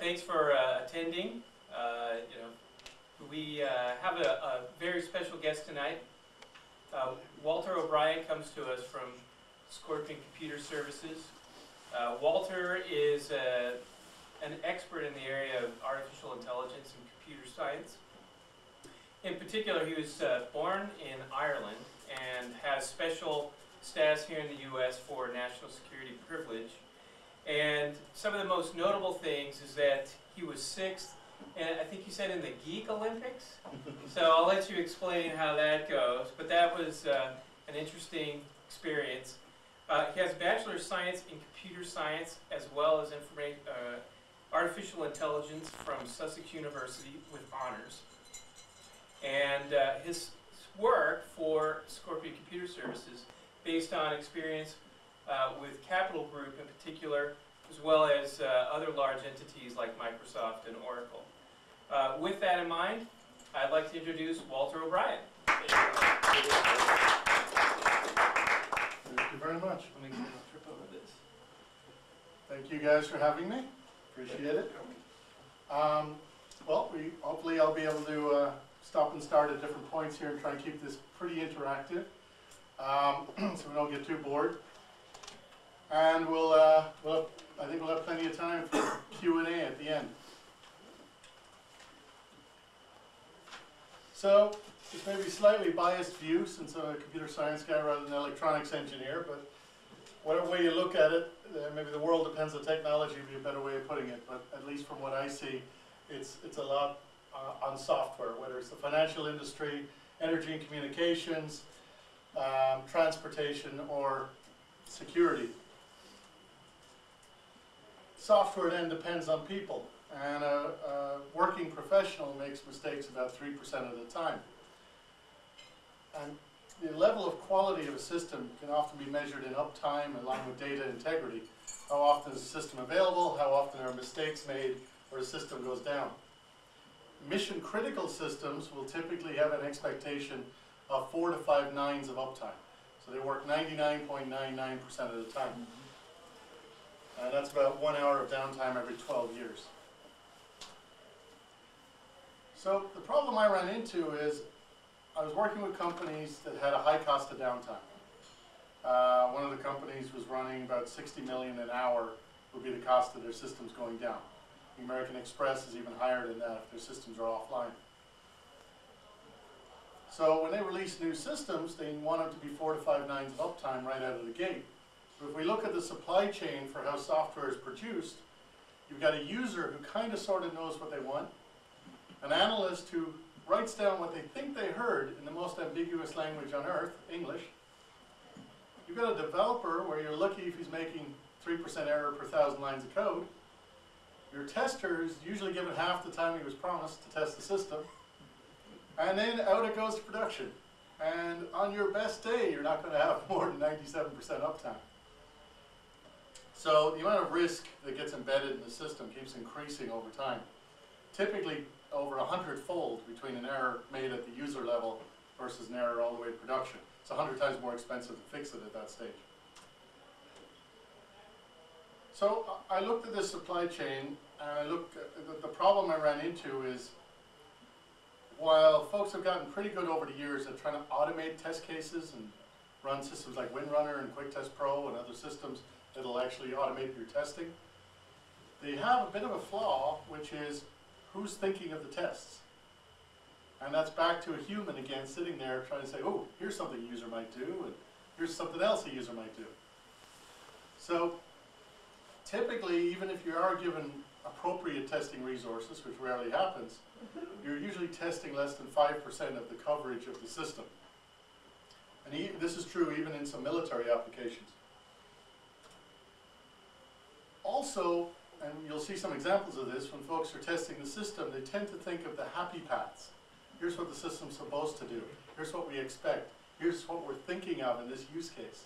thanks for attending. We have a very special guest tonight. Walter O'Brien comes to us from Scorpion Computer Services. Walter is an expert in the area of artificial intelligence and computer science. In particular, he was born in Ireland and has special status here in the U.S. for national security privilege. And some of the most notable things is that he was 6th, and I think you said in the Geek Olympics. So I'll let you explain how that goes. But that was an interesting experience. He has a Bachelor of Science in Computer Science as well as Artificial Intelligence from Sussex University with honors. And his work for Scorpion Computer Services based on experience with Capital Group in particular, as well as other large entities like Microsoft and Oracle. With that in mind, I'd like to introduce Walter O'Brien. Thank you very much. Let me trip over this. Thank you guys for having me. Appreciate it. Well, hopefully I'll be able to stop and start at different points here and try and keep this pretty interactive, so we don't get too bored. And I think we'll have plenty of time for Q&A at the end. So, this may be a slightly biased view since I'm a computer science guy rather than an electronics engineer, but whatever way you look at it, maybe the world depends on technology would be a better way of putting it, but at least from what I see, it's a lot on software, whether it's the financial industry, energy and communications, transportation, or security. Software then depends on people, and a working professional makes mistakes about 3% of the time. And the level of quality of a system can often be measured in uptime along with data integrity. How often is the system available, how often are mistakes made, or the system goes down. Mission critical systems will typically have an expectation of 4 to 5 nines of uptime. So they work 99.99% of the time. And that's about 1 hour of downtime every 12 years. So the problem I ran into is I was working with companies that had a high cost of downtime. One of the companies was running about 60 million an hour would be the cost of their systems going down. The American Express is even higher than that if their systems are offline. So when they release new systems, they want them to be 4 to 5 nines of uptime right out of the gate. But if we look at the supply chain for how software is produced, you've got a user who kind of sort of knows what they want, an analyst who writes down what they think they heard in the most ambiguous language on earth, English. You've got a developer where you're lucky if he's making 3% error per 1,000 lines of code. Your tester is usually given half the time he was promised to test the system. And then out it goes to production. And on your best day, you're not going to have more than 97% uptime. So the amount of risk that gets embedded in the system keeps increasing over time. Typically over 100-fold between an error made at the user level versus an error all the way to production. It's 100 times more expensive to fix it at that stage. So I looked at this supply chain, and I looked at the problem I ran into is, while folks have gotten pretty good over the years at trying to automate test cases and run systems like WinRunner and QuickTest Pro and other systems that'll actually automate your testing, they have a bit of a flaw, which is who's thinking of the tests. And that's back to a human again sitting there trying to say, oh, here's something a user might do, and here's something else a user might do. So typically, even if you are given appropriate testing resources, which rarely happens, you're usually testing less than 5% of the coverage of the system. And this is true even in some military applications. Also, and you'll see some examples of this, when folks are testing the system, they tend to think of the happy paths. Here's what the system's supposed to do. Here's what we expect. Here's what we're thinking of in this use case.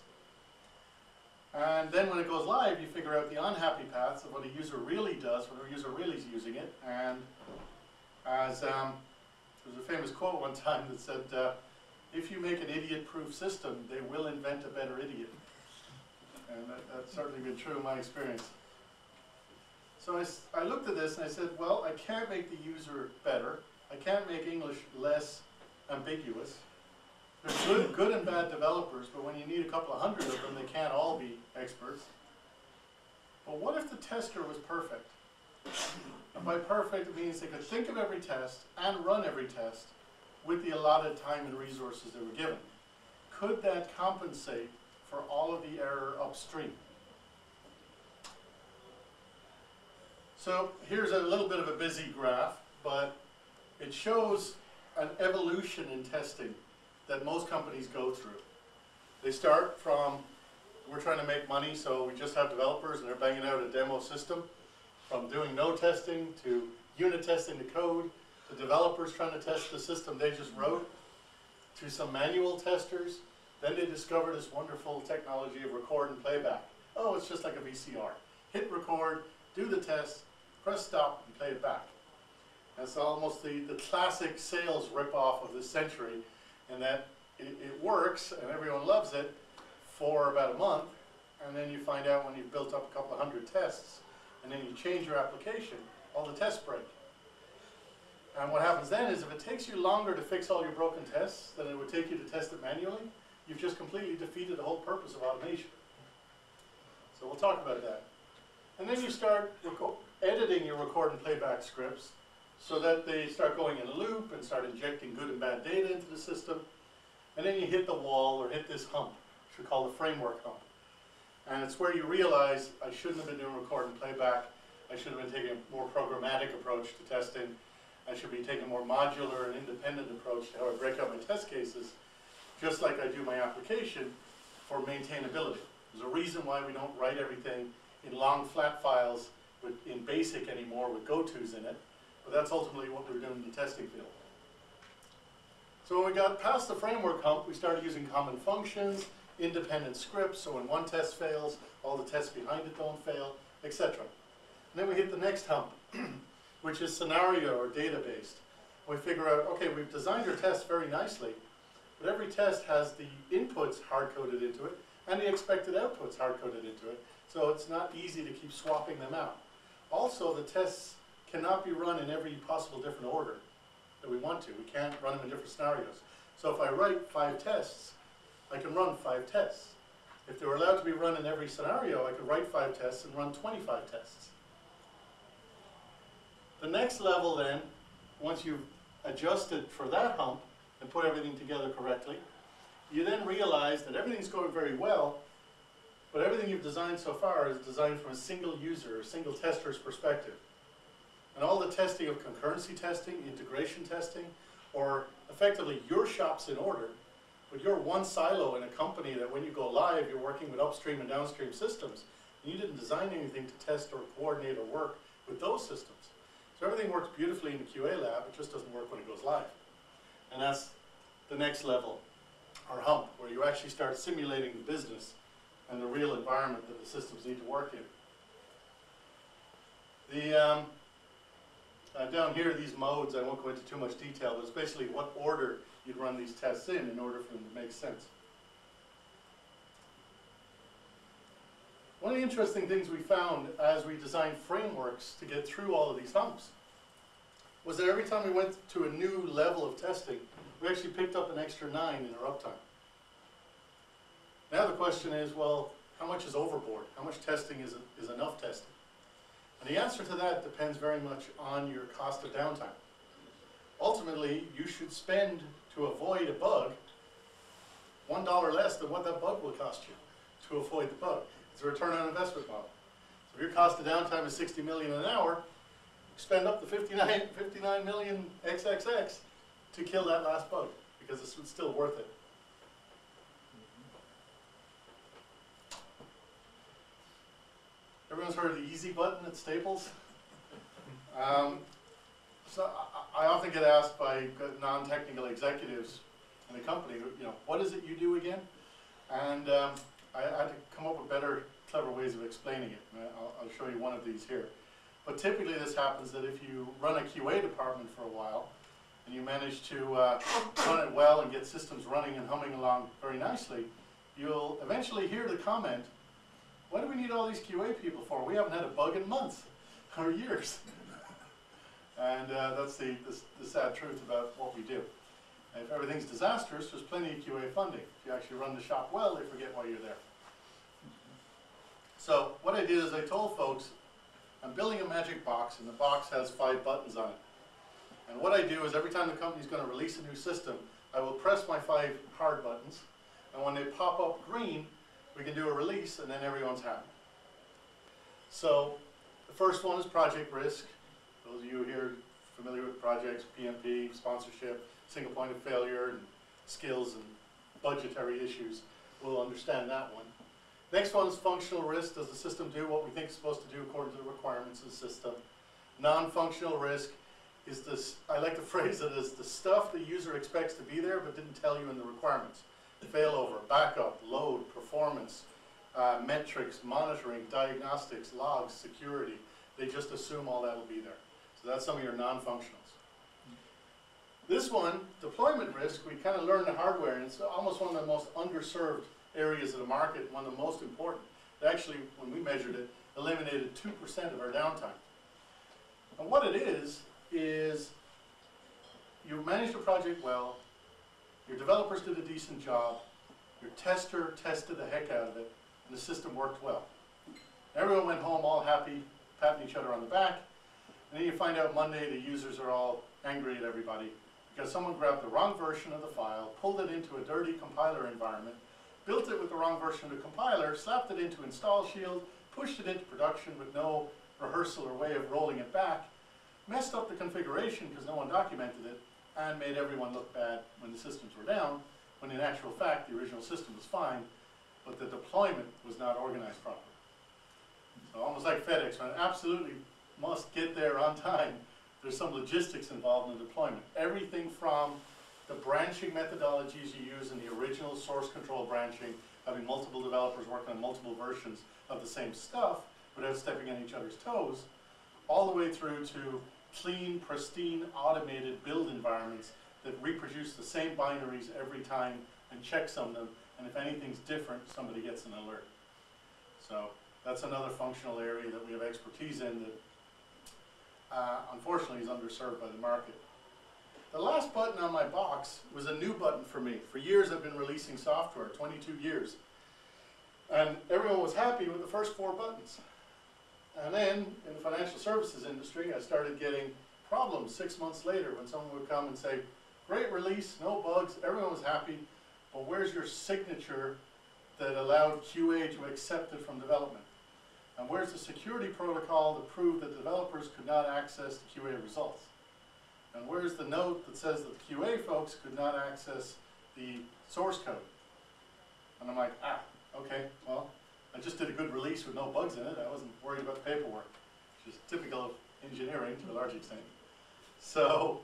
And then when it goes live, you figure out the unhappy paths of what a user really does when a user really is using it. And as there was a famous quote one time that said, if you make an idiot-proof system, they will invent a better idiot. And that's certainly been true in my experience. So I looked at this and I said, well, I can't make the user better. I can't make English less ambiguous. There's good and bad developers, but when you need a couple of hundred of them, they can't all be experts. But what if the tester was perfect? And by perfect, it means they could think of every test and run every test with the allotted time and resources they were given. Could that compensate for all of the error upstream? So here's a little bit of a busy graph, but it shows an evolution in testing that most companies go through. They start from, we're trying to make money, so we just have developers and they're banging out a demo system. From doing no testing to unit testing the code, to developers trying to test the system they just wrote, to some manual testers. Then they discover this wonderful technology of record and playback. Oh, it's just like a VCR. Hit record, do the test, press stop, and play it back. That's almost the classic sales ripoff of this century, in that it works and everyone loves it for about a month, and then you find out when you've built up a couple of hundred tests, and then you change your application, all the tests break. And what happens then is if it takes you longer to fix all your broken tests than it would take you to test it manually, you've just completely defeated the whole purpose of automation. So we'll talk about that. And then you start editing your record and playback scripts so that they start going in a loop and start injecting good and bad data into the system. And then you hit the wall or hit this hump, which we call the framework hump. And it's where you realize I shouldn't have been doing record and playback. I should have been taking a more programmatic approach to testing. I should be taking a more modular and independent approach to how I break up my test cases, just like I do my application for maintainability. There's a reason why we don't write everything in long flat files in BASIC anymore with go-tos in it, but that's ultimately what we're doing in the testing field. So when we got past the framework hump, we started using common functions, independent scripts, so when one test fails, all the tests behind it don't fail, etc. And then we hit the next hump, which is scenario or data-based. We figure out, okay, we've designed our test very nicely, but every test has the inputs hard-coded into it and the expected outputs hard-coded into it, so it's not easy to keep swapping them out. Also, the tests cannot be run in every possible different order that we want to. We can't run them in different scenarios. So if I write 5 tests, I can run 5 tests. If they were allowed to be run in every scenario, I could write 5 tests and run 25 tests. The next level then, once you've adjusted for that hump and put everything together correctly, you then realize that everything's going very well, but everything you've designed so far is designed from a single user, a single tester's perspective. And all the testing of concurrency testing, integration testing, or effectively your shop's in order, but you're one silo in a company that when you go live, you're working with upstream and downstream systems, and you didn't design anything to test or coordinate or work with those systems. So everything works beautifully in the QA lab, it just doesn't work when it goes live. And that's the next level, or hump, where you actually start simulating the business and the real environment that the systems need to work in. Down here, these modes, I won't go into too much detail, but it's basically what order you'd run these tests in order for them to make sense. One of the interesting things we found as we designed frameworks to get through all of these humps was that every time we went to a new level of testing, we actually picked up an extra 9 in our uptime. Now the question is, well, how much is overboard? How much testing is enough testing? And the answer to that depends very much on your cost of downtime. Ultimately, you should spend to avoid a bug $1 less than what that bug will cost you to avoid the bug. It's a return on investment model. So if your cost of downtime is 60 million an hour, spend up to 59 million XXX to kill that last bug, because it's still worth it. Everyone's heard of the easy button at Staples? So I often get asked by non-technical executives in the company, what is it you do again? And I had to come up with better, clever ways of explaining it. I'll show you one of these here. But typically this happens that if you run a QA department for a while, and you manage to run it well and get systems running and humming along very nicely, you'll eventually hear the comment, what do we need all these QA people for? We haven't had a bug in months. or years. And that's the sad truth about what we do. And if everything's disastrous, there's plenty of QA funding. If you actually run the shop well, they forget why you're there. So what I did is I told folks, I'm building a magic box, and the box has 5 buttons on it. And what I do is every time the company's going to release a new system, I will press my 5 hard buttons, and when they pop up green, we can do a release, and then everyone's happy. So the first one is project risk. Those of you here familiar with projects, PMP, sponsorship, single point of failure, and skills and budgetary issues will understand that one. Next one is functional risk. Does the system do what we think it's supposed to do according to the requirements of the system? Non-functional risk is this, I like to phrase it as the stuff the user expects to be there but didn't tell you in the requirements. Failover, backup, load, performance, metrics, monitoring, diagnostics, logs, security. They just assume all that will be there. So that's some of your non-functionals. This one, deployment risk, we kind of learned the hardware, and it's almost one of the most underserved areas of the market, one of the most important. It actually, when we measured it, eliminated 2% of our downtime. And what it is you managed the project well, your developers did a decent job, your tester tested the heck out of it, and the system worked well. Everyone went home all happy, patting each other on the back, and then you find out Monday the users are all angry at everybody because someone grabbed the wrong version of the file, pulled it into a dirty compiler environment, built it with the wrong version of the compiler, slapped it into install shield, pushed it into production with no rehearsal or way of rolling it back, messed up the configuration because no one documented it, and made everyone look bad when the systems were down, when in actual fact the original system was fine, but the deployment was not organized properly. So almost like FedEx, when it absolutely must get there on time, there's some logistics involved in the deployment. Everything from the branching methodologies you use in the original source control branching, having multiple developers working on multiple versions of the same stuff without stepping on each other's toes, all the way through to clean, pristine, automated build environments that reproduce the same binaries every time and checksum them, and if anything's different, somebody gets an alert. So that's another functional area that we have expertise in that unfortunately is underserved by the market. The last button on my box was a new button for me. For years I've been releasing software, 22 years. And everyone was happy with the first 4 buttons. And then, in the financial services industry, I started getting problems 6 months later when someone would come and say, great release, no bugs, everyone was happy, but where's your signature that allowed QA to accept it from development? And where's the security protocol that proved that developers could not access the QA results? And where's the note that says that the QA folks could not access the source code? And I'm like, okay, well, I just did a good release with no bugs in it. I wasn't worried about the paperwork, which is typical of engineering to a large extent. So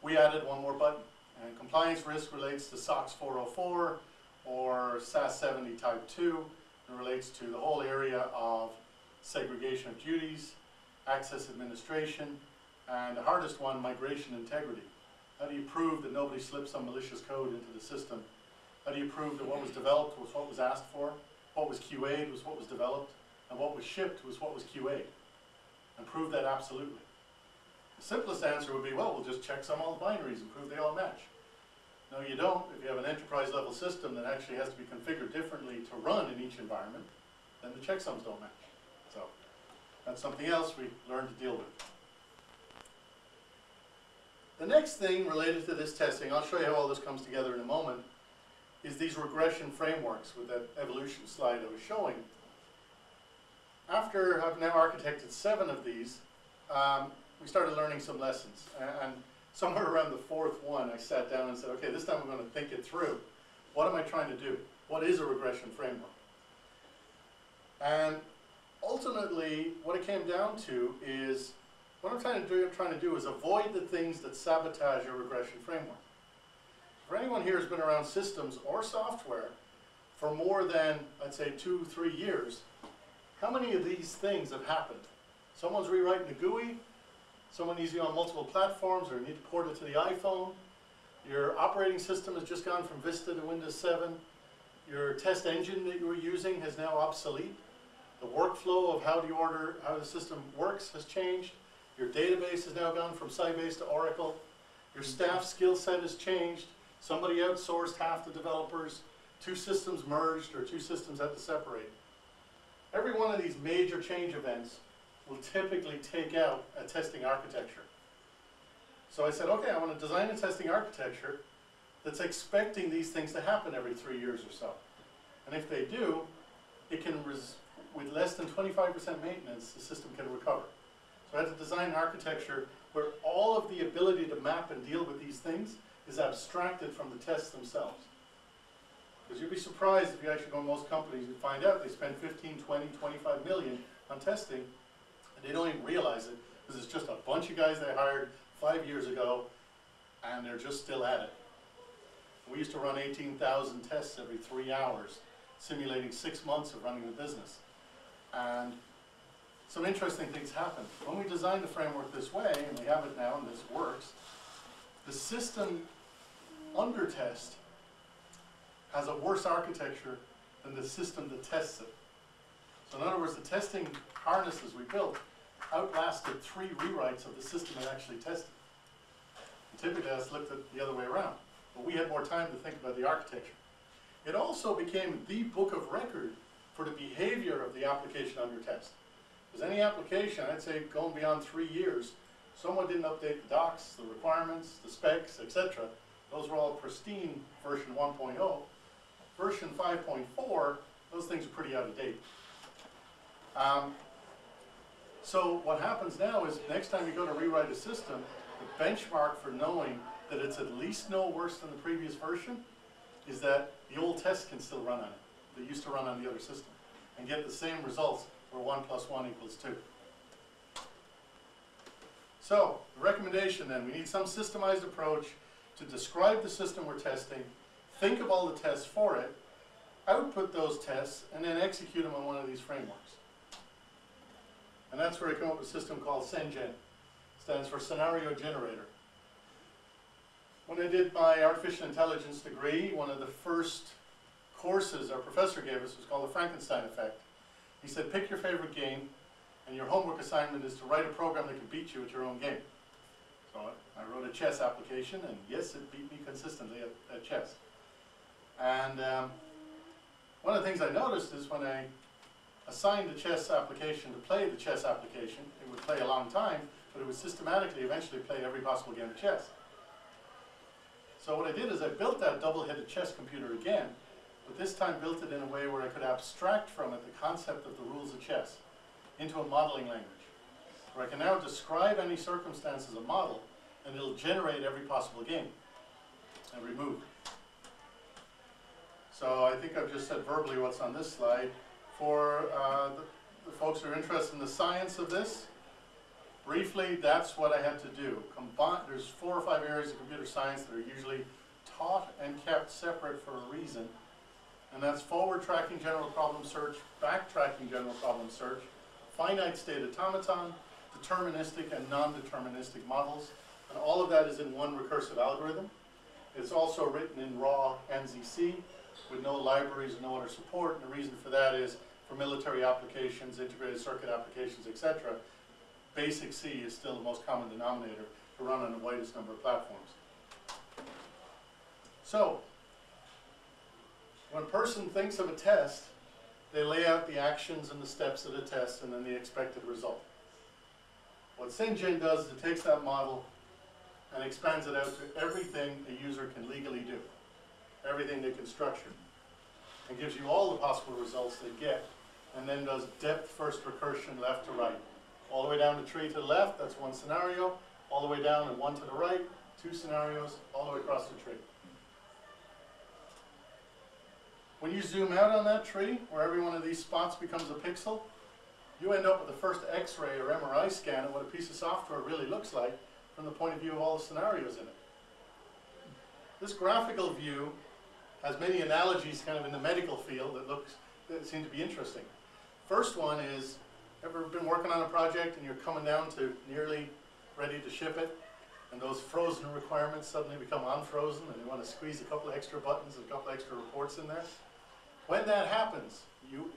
we added one more button. And compliance risk relates to SOX 404 or SAS 70 Type 2. It relates to the whole area of segregation of duties, access administration, and the hardest one, migration integrity. How do you prove that nobody slipped some malicious code into the system? How do you prove that what was developed was what was asked for? What was QA'd was what was developed, and what was shipped was what was QA'd. And prove that absolutely. The simplest answer would be, well, we'll just check some all the binaries and prove they all match. No, you don't. If you have an enterprise level system that actually has to be configured differently to run in each environment, then the checksums don't match. So that's something else we learned to deal with. The next thing related to this testing, I'll show you how all this comes together in a moment, is these regression frameworks with that evolution slide I was showing. After I've now architected 7 of these, we started learning some lessons. And somewhere around the 4th one, I sat down and said, okay, this time I'm going to think it through. What am I trying to do? What is a regression framework? And ultimately, what it came down to is, what I'm trying to do is avoid the things that sabotage your regression framework. For anyone here who's been around systems or software for more than, I'd say, 2-3 years, how many of these things have happened? Someone's rewriting the GUI, someone needs you on multiple platforms, or you need to port it to the iPhone, your operating system has just gone from Vista to Windows 7, your test engine that you were using is now obsolete. The workflow of how the system works has changed. Your database has now gone from Sybase to Oracle. Your staff skill set has changed. Somebody outsourced half the developers. 2 systems merged, or 2 systems had to separate. Every one of these major change events will typically take out a testing architecture. So I said, okay, I want to design a testing architecture that's expecting these things to happen every 3 years or so. And if they do, it can, with less than 25% maintenance, the system can recover. So I had to design an architecture where all of the ability to map and deal with these things is abstracted from the tests themselves. Because you'd be surprised if you actually go to most companies and find out they spend 15, 20, 25 million on testing, and they don't even realize it, because it's just a bunch of guys they hired 5 years ago, and they're just still at it. We used to run 18,000 tests every 3 hours, simulating 6 months of running the business. And some interesting things happened. When we designed the framework this way, and we have it now and this works, the system under test has a worse architecture than the system that tests it. So in other words, the testing harnesses we built outlasted 3 rewrites of the system it actually tested. And typically that's looked at the other way around. But we had more time to think about the architecture. It also became the book of record for the behavior of the application under test. Because any application, I'd say going beyond 3 years, someone didn't update the docs, the requirements, the specs, etc. Those were all pristine version 1.0. Version 5.4, those things are pretty out of date. So what happens now is next time you go to rewrite a system, the benchmark for knowing that it's at least no worse than the previous version is that the old test can still run on it. They used to run on the other system and get the same results where 1 + 1 = 2. So the recommendation then, we need some systemized approach to describe the system we're testing, think of all the tests for it, output those tests, and then execute them on one of these frameworks. And that's where I come up with a system called ScenGen. Stands for Scenario Generator. When I did my artificial intelligence degree, one of the first courses our professor gave us was called the Frankenstein effect. He said, pick your favorite game, and your homework assignment is to write a program that can beat you at your own game. So I wrote a chess application, and yes, it beat me consistently at chess. And one of the things I noticed is when I assigned the chess application to play the chess application, it would play a long time, but it would systematically eventually play every possible game of chess. So what I did is I built that double-headed chess computer again, but this time built it in a way where I could abstract from it the concept of the rules of chess into a modeling language, where I can now describe any circumstance as a model, and it'll generate every possible game, every move. So I think I've just said verbally what's on this slide. For the folks who are interested in the science of this, briefly, that's what I had to do. There's 4 or 5 areas of computer science that are usually taught and kept separate for a reason. And that's forward tracking general problem search, backtracking general problem search, finite state automaton, deterministic and non-deterministic models. And all of that is in one recursive algorithm. It's also written in raw NZC with no libraries and no other support. And the reason for that is for military applications, integrated circuit applications, etc. Basic C is still the most common denominator to run on the widest number of platforms. So, when a person thinks of a test, they lay out the actions and the steps of the test and then the expected result. What ScenGen does is it takes that model and expands it out to everything a user can legally do, everything they can structure, and gives you all the possible results they get, and then does depth first recursion left to right. All the way down the tree to the left, that's one scenario, all the way down and one to the right, 2 scenarios, all the way across the tree. When you zoom out on that tree, where every one of these spots becomes a pixel, you end up with the first X-ray or MRI scan of what a piece of software really looks like from the point of view of all the scenarios in it. This graphical view has many analogies kind of in the medical field that seem to be interesting. First one is, ever been working on a project and you're coming down to nearly ready to ship it, and those frozen requirements suddenly become unfrozen and you want to squeeze a couple of extra buttons and a couple of extra reports in there? When that happens, you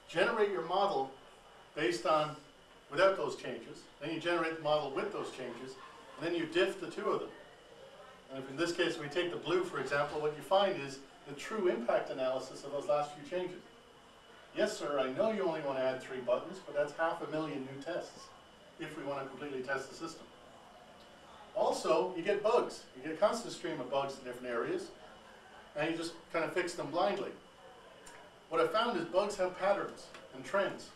generate your model based on, without those changes. Then you generate the model with those changes, and then you diff the two of them. And if in this case we take the blue, for example, what you find is the true impact analysis of those last few changes. Yes, sir, I know you only want to add 3 buttons, but that's 500,000 new tests if we want to completely test the system. Also, you get bugs. You get a constant stream of bugs in different areas, and you just kind of fix them blindly. What I found is bugs have patterns and trends,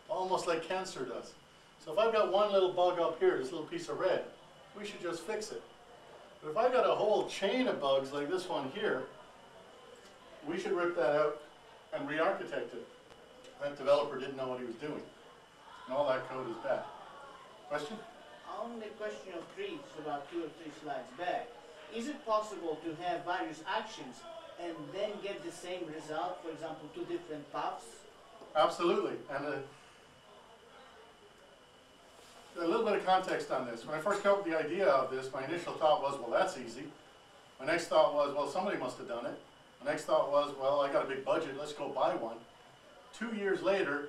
almost like cancer does. So if I've got one little bug up here, this little piece of red, we should just fix it. But if I've got a whole chain of bugs like this one here, we should rip that out and re-architect it. That developer didn't know what he was doing, and all that code is bad. Question? On the question of trees, about 2 or 3 slides back, is it possible to have various actions and then get the same result, for example, 2 different paths? Absolutely. And a little bit of context on this. When I first came up with the idea of this, my initial thought was, well, that's easy. My next thought was, well, somebody must have done it. My next thought was, well, I got a big budget, let's go buy one. 2 years later,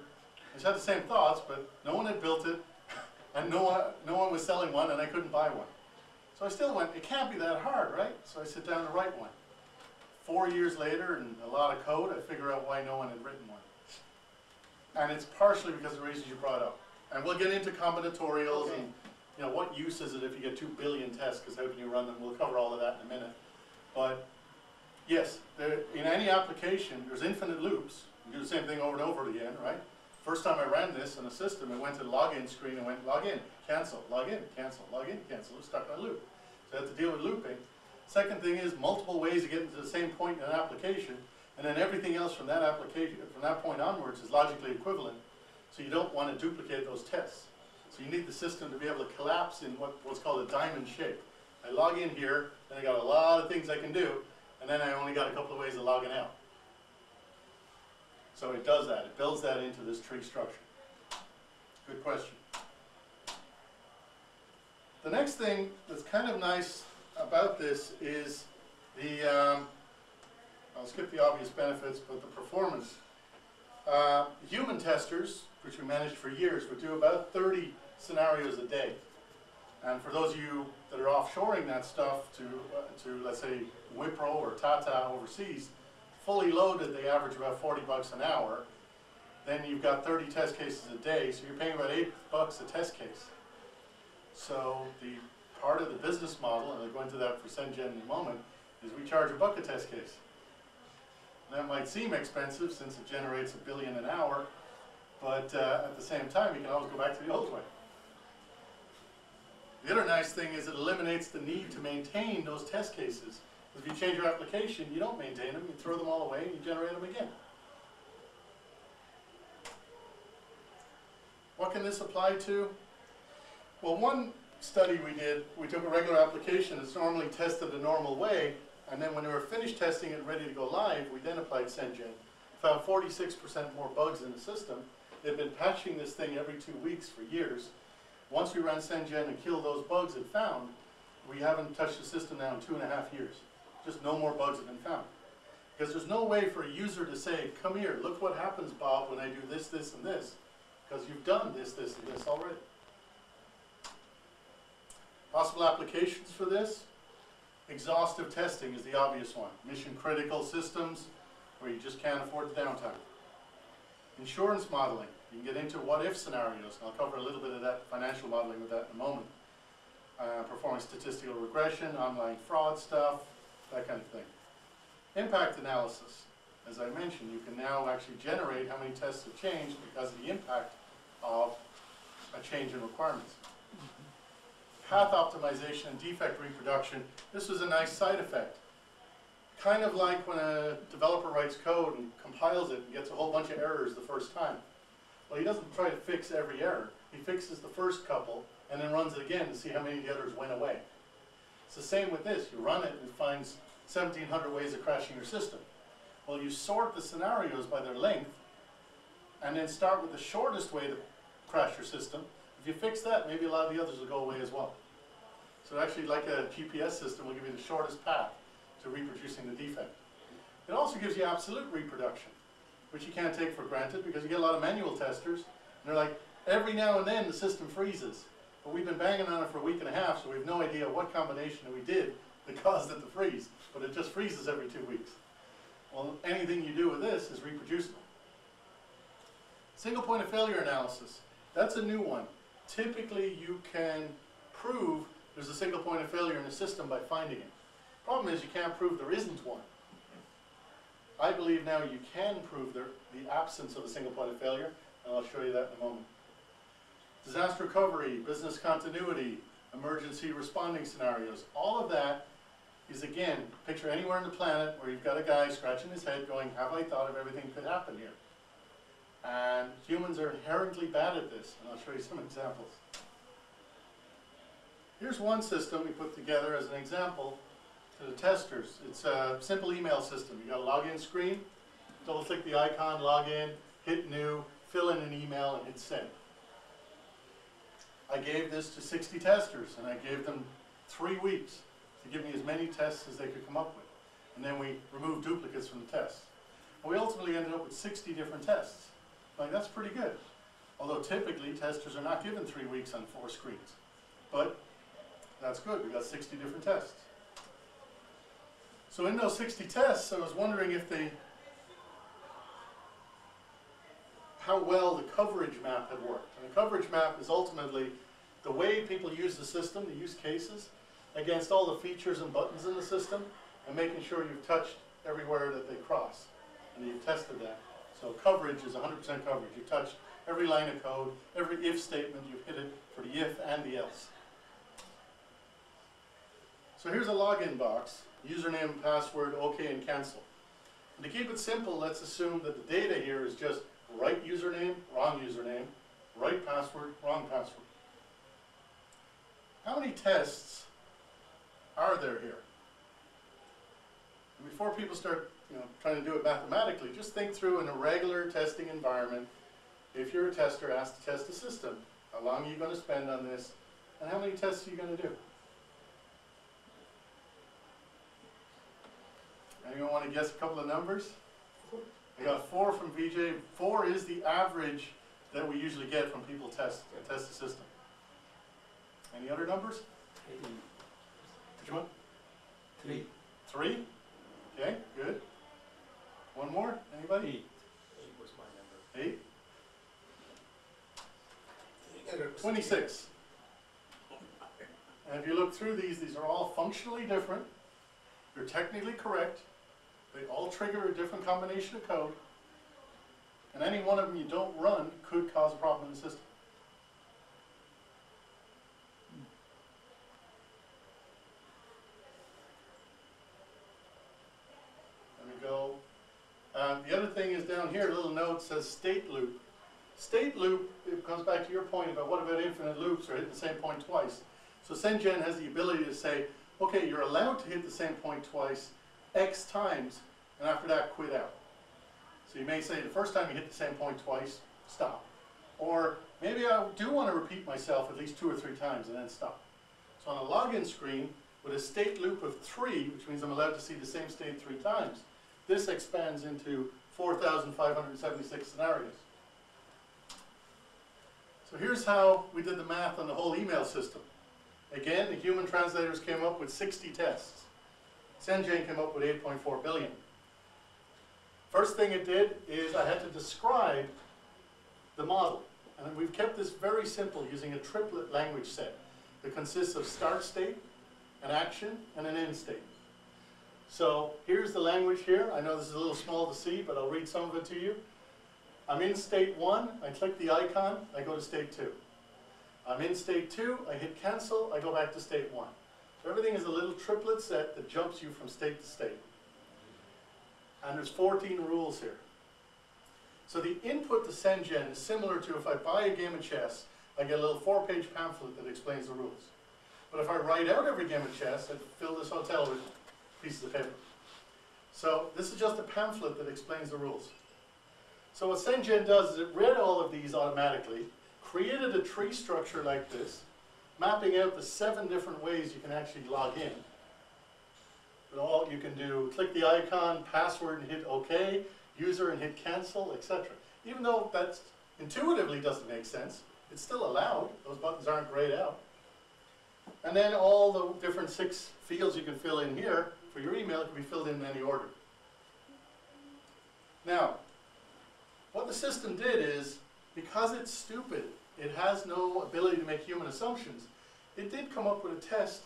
I just had the same thoughts, but no one had built it, and no one was selling one, and I couldn't buy one. So I still went, it can't be that hard, right? So I sit down to write one. 4 years later, and a lot of code, I figure out why no one had written one. And it's partially because of the reasons you brought up. And we'll get into combinatorials and, you know, what use is it if you get 2 billion tests, because how can you run them? We'll cover all of that in a minute. But yes, in any application, there's infinite loops. You do the same thing over and over again, right? First time I ran this in a system, it went to the login screen and went log in, cancel, log in, cancel, log in, cancel. It was stuck in a loop. So I had to deal with looping. Second thing is multiple ways to get into the same point in an application, and then everything else from that application, from that point onwards, is logically equivalent. So you don't want to duplicate those tests. So you need the system to be able to collapse in what's called a diamond shape. I log in here, then I got a lot of things I can do, and then I only got a couple of ways of logging out. So it does that. It builds that into this tree structure. Good question. The next thing that's kind of nice about this is the, I'll skip the obvious benefits, but the performance. Human testers, which we managed for years, would do about 30 scenarios a day. And for those of you that are offshoring that stuff to let's say, Wipro or Tata overseas, fully loaded, they average about 40 bucks an hour. Then you've got 30 test cases a day, so you're paying about 8 bucks a test case. So the part of the business model, and I'll go into that for ScenGen in a moment, is we charge $1 a test case. And that might seem expensive since it generates $1 billion an hour, but at the same time, you can always go back to the old way. The other nice thing is it eliminates the need to maintain those test cases. If you change your application, you don't maintain them, you throw them all away and you generate them again. What can this apply to? Well, one study we did, we took a regular application that's normally tested a normal way, and then when we were finished testing it and ready to go live, we then applied ScenGen. Found 46% more bugs in the system. They've been patching this thing every 2 weeks for years. Once we ran ScenGen and killed those bugs it found, we haven't touched the system now in 2.5 years. Just no more bugs have been found. Because there's no way for a user to say, come here, look what happens, Bob, when I do this, this, and this. Because you've done this, this, and this already. Possible applications for this? Exhaustive testing is the obvious one. Mission critical systems where you just can't afford the downtime. Insurance modeling. You can get into what-if scenarios, and I'll cover a little bit of that financial modeling with that in a moment. Performing statistical regression, online fraud stuff, that kind of thing. Impact analysis. As I mentioned, you can now actually generate how many tests have changed because of the impact of a change in requirements. Path optimization and defect reproduction. This was a nice side effect. Kind of like when a developer writes code and compiles it and gets a whole bunch of errors the first time. Well, he doesn't try to fix every error. He fixes the first couple and then runs it again to see how many of the others went away. It's the same with this. You run it and it finds 1,700 ways of crashing your system. Well, you sort the scenarios by their length and then start with the shortest way to crash your system. If you fix that, maybe a lot of the others will go away as well. So actually, like a GPS system, will give you the shortest path to reproducing the defect. It also gives you absolute reproduction, which you can't take for granted because you get a lot of manual testers they're like, every now and then the system freezes. But we've been banging on it for a week and a half, so we have no idea what combination that we did that caused it to freeze. But it just freezes every 2 weeks. Well, anything you do with this is reproducible. Single point of failure analysis. That's a new one. Typically you can prove there's a single point of failure in the system by finding it. Problem is you can't prove there isn't one. I believe now you can prove the absence of a single point of failure, and I'll show you that in a moment. Disaster recovery, business continuity, emergency responding scenarios, all of that is, again, picture anywhere on the planet where you've got a guy scratching his head going, have I thought of everything could happen here? And humans are inherently bad at this, and I'll show you some examples. Here's one system we put together as an example to the testers. It's a simple email system. You got a login screen, double click the icon, log in, hit new, fill in an email, and hit send. I gave this to 60 testers, and I gave them 3 weeks to give me as many tests as they could come up with. And then we removed duplicates from the tests. And we ultimately ended up with 60 different tests. Like, that's pretty good. Although typically testers are not given 3 weeks on 4 screens. But that's good, we got 60 different tests. So in those 60 tests, I was wondering if how well the coverage map had worked. And the coverage map is ultimately the way people use the system, the use cases, against all the features and buttons in the system, and making sure you've touched everywhere that they cross. And you've tested that. So coverage is 100% coverage. You've touched every line of code, every if statement, you've hit it for the if and the else. So here's a login box, username, password, OK, and cancel. And to keep it simple, let's assume that the data here is just right username, right password, wrong password. How many tests are there here? And before people start trying to do it mathematically, just think through in a regular testing environment, if you're a tester asked to test a system, how long are you going to spend on this, and how many tests are you going to do? Anyone want to guess a couple of numbers? I got 4 from VJ. 4 is the average that we usually get from people test the system. Any other numbers? 3. 3? Okay, good. One more? Anybody? 8 was my number. 8? 26. And if you look through these are all functionally different. They're technically correct. They all trigger a different combination of code. And any one of them you don't run could cause a problem in the system. There we go. The other thing is down here, a little note says state loop. State loop, it comes back to your point about what about infinite loops or hitting the same point twice. So ScenGen has the ability to say, okay, you're allowed to hit the same point twice, X times, and after that, quit out. So you may say the first time you hit the same point twice, stop. Or maybe I do want to repeat myself at least 2 or 3 times and then stop. So on a login screen with a state loop of 3, which means I'm allowed to see the same state 3 times, this expands into 4,576 scenarios. So here's how we did the math on the whole email system. Again, the human translators came up with 60 tests. ScenGen came up with 8.4 billion. First thing it did is I had to describe the model. And we've kept this very simple using a triplet language set that consists of start state, an action, and an end state. So here's the language here. I know this is a little small to see, but I'll read some of it to you. I'm in state 1, I click the icon, I go to state 2. I'm in state 2, I hit cancel, I go back to state 1. So everything is a little triplet set that jumps you from state to state. And there's 14 rules here. So the input to ScenGen is similar to if I buy a game of chess, I get a little 4-page pamphlet that explains the rules. But if I write out every game of chess, I fill this hotel with pieces of paper. So this is just a pamphlet that explains the rules. So what ScenGen does is it read all of these automatically, created a tree structure like this, mapping out the 7 different ways you can actually log in. But all you can do, click the icon, password and hit OK, user and hit cancel, etc. Even though that's Intuitively doesn't make sense. It's still allowed. Those buttons aren't grayed out. And then all the different 6 fields you can fill in here for your email can be filled in any order. Now, what the system did is, because it's stupid, it has no ability to make human assumptions, it did come up with a test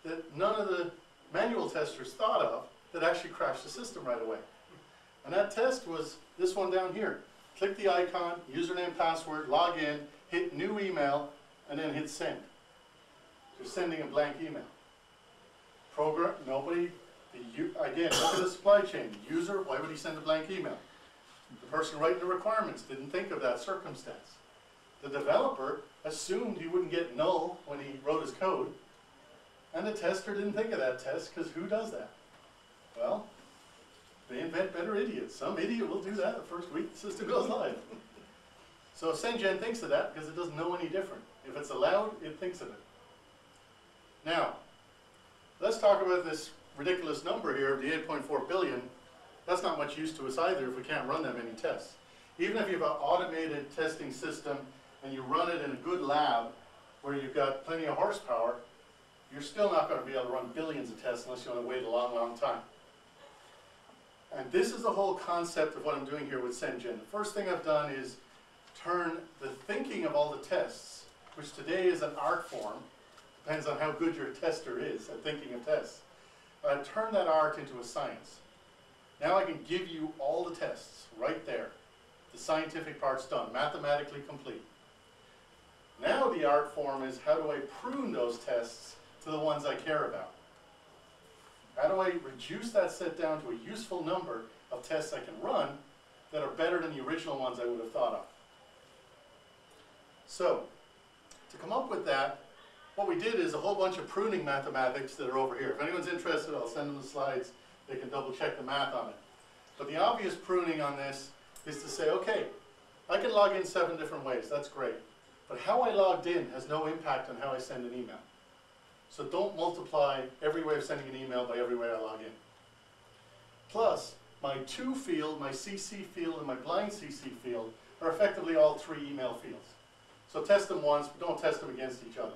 that none of the manual testers thought of that actually crashed the system right away. And that test was this one down here. Click the icon, username, password, log in, hit new email, and then hit send. You're sending a blank email. Program, nobody, again, look at the supply chain. The user, why would he send a blank email? The person writing the requirements didn't think of that circumstance. The developer assumed he wouldn't get null when he wrote his code, and the tester didn't think of that test, because who does that? Well, they invent better idiots. Some idiot will do that the first week the system goes live. So ScenGen thinks of that because it doesn't know any different. If it's allowed, it thinks of it. Now, let's talk about this ridiculous number here of the 8.4 billion. That's not much use to us either if we can't run that many tests. Even if you have an automated testing system and you run it in a good lab where you've got plenty of horsepower, you're still not going to be able to run billions of tests unless you want to wait a long, long time. And this is the whole concept of what I'm doing here with ScenGen. The first thing I've done is turn the thinking of all the tests, which today is an art form, depends on how good your tester is at thinking of tests, turn that art into a science. Now I can give you all the tests right there. The scientific part's done, mathematically complete. Now the art form is, how do I prune those tests to the ones I care about? How do I reduce that set down to a useful number of tests I can run that are better than the original ones I would have thought of? So, to come up with that, what we did is a whole bunch of pruning mathematics that are over here. If anyone's interested, I'll send them the slides. They can double check the math on it. But the obvious pruning on this is to say, okay, I can log in 7 different ways. That's great. But how I logged in has no impact on how I send an email. So don't multiply every way of sending an email by every way I log in. Plus, my to field, my CC field, and my blind CC field are effectively all 3 email fields. So test them once, but don't test them against each other.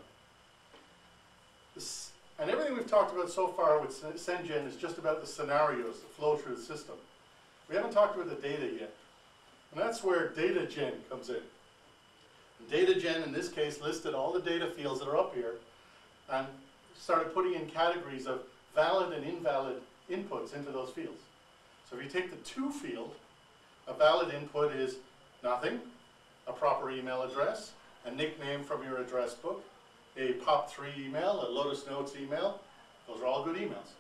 And everything we've talked about so far with ScenGen is just about the scenarios that flow through the system. We haven't talked about the data yet. And that's where DataGen comes in. DataGen, in this case, listed all the data fields that are up here and started putting in categories of valid and invalid inputs into those fields. So if you take the to field, a valid input is nothing, a proper email address, a nickname from your address book, a POP3 email, a Lotus Notes email. Those are all good emails.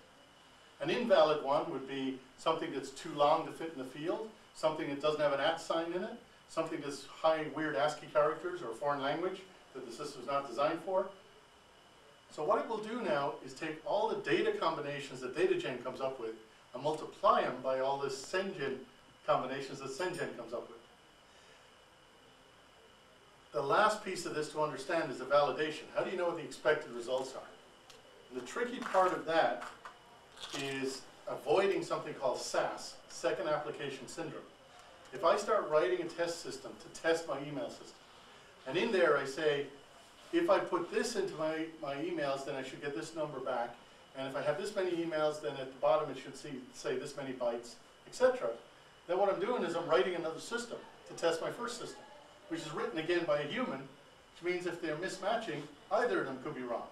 An invalid one would be something that's too long to fit in the field, something that doesn't have an @ sign in it, something that's high weird ASCII characters or a foreign language that the system's not designed for. So what it will do now is take all the data combinations that DataGen comes up with and multiply them by all the ScenGen combinations that ScenGen comes up with. The last piece of this to understand is the validation. How do you know what the expected results are? And the tricky part of that is avoiding something called SAS, Second Application Syndrome. If I start writing a test system to test my email system, and in there I say, if I put this into my emails, then I should get this number back, and if I have this many emails, then at the bottom it should say this many bytes, etc. Then what I'm doing is I'm writing another system to test my first system, which is written again by a human, which means if they're mismatching, either of them could be wrong.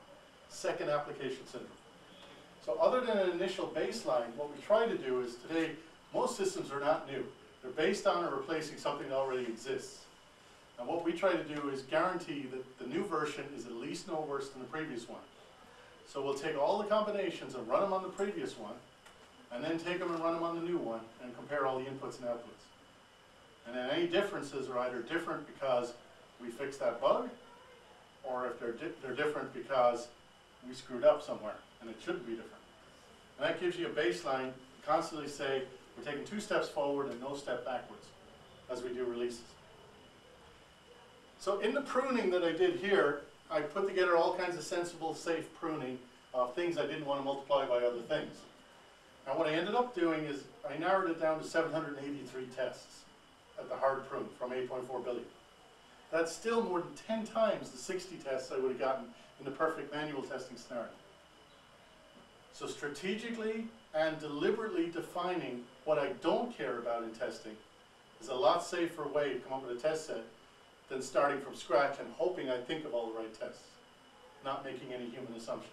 Second Application Syndrome. So other than an initial baseline, what we try to do is today, most systems are not new. They're based on or replacing something that already exists. And what we try to do is guarantee that the new version is at least no worse than the previous one. So we'll take all the combinations and run them on the previous one, and then take them and run them on the new one, and compare all the inputs and outputs. And then any differences are either different because we fixed that bug, or if they're different because we screwed up somewhere, and it shouldn't be different. And that gives you a baseline to constantly say, we're taking 2 steps forward and no step backwards as we do releases. So in the pruning that I did here, I put together all kinds of sensible, safe pruning of things I didn't want to multiply by other things. And what I ended up doing is I narrowed it down to 783 tests at the hard prune from 8.4 billion. That's still more than 10 times the 60 tests I would have gotten in the perfect manual testing scenario. So strategically and deliberately defining what I don't care about in testing is a lot safer way to come up with a test set than starting from scratch and hoping I think of all the right tests, not making any human assumptions.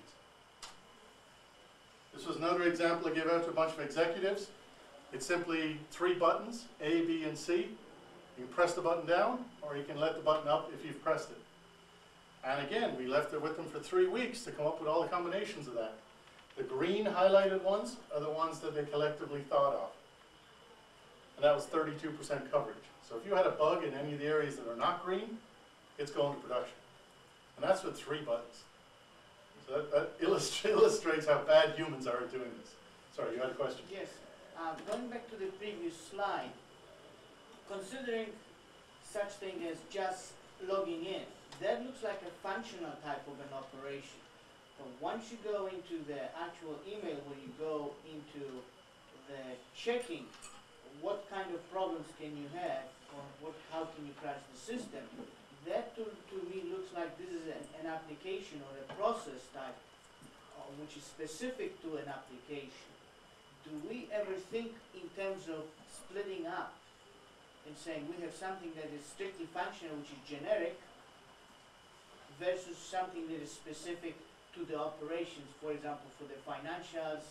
This was another example I gave out to a bunch of executives. It's simply 3 buttons, A, B, and C. You can press the button down, or you can let the button up if you've pressed it. And again, we left it with them for 3 weeks to come up with all the combinations of that. The green highlighted ones are the ones that they collectively thought of. And that was 32% coverage. So if you had a bug in any of the areas that are not green, it's going to production. And that's with 3 buttons. So that illustrates how bad humans are at doing this. Sorry, you had a question? Yes. Going back to the previous slide, considering such thing as just logging in, that looks like a functional type of an operation. But once you go into the actual email where you go into the checking, what kind of problems can you have, or how can you crash the system? That to me looks like this is an application or a process type which is specific to an application. Do we ever think in terms of splitting up and saying we have something that is strictly functional, which is generic, versus something that is specific to the operations, for example, for the financials,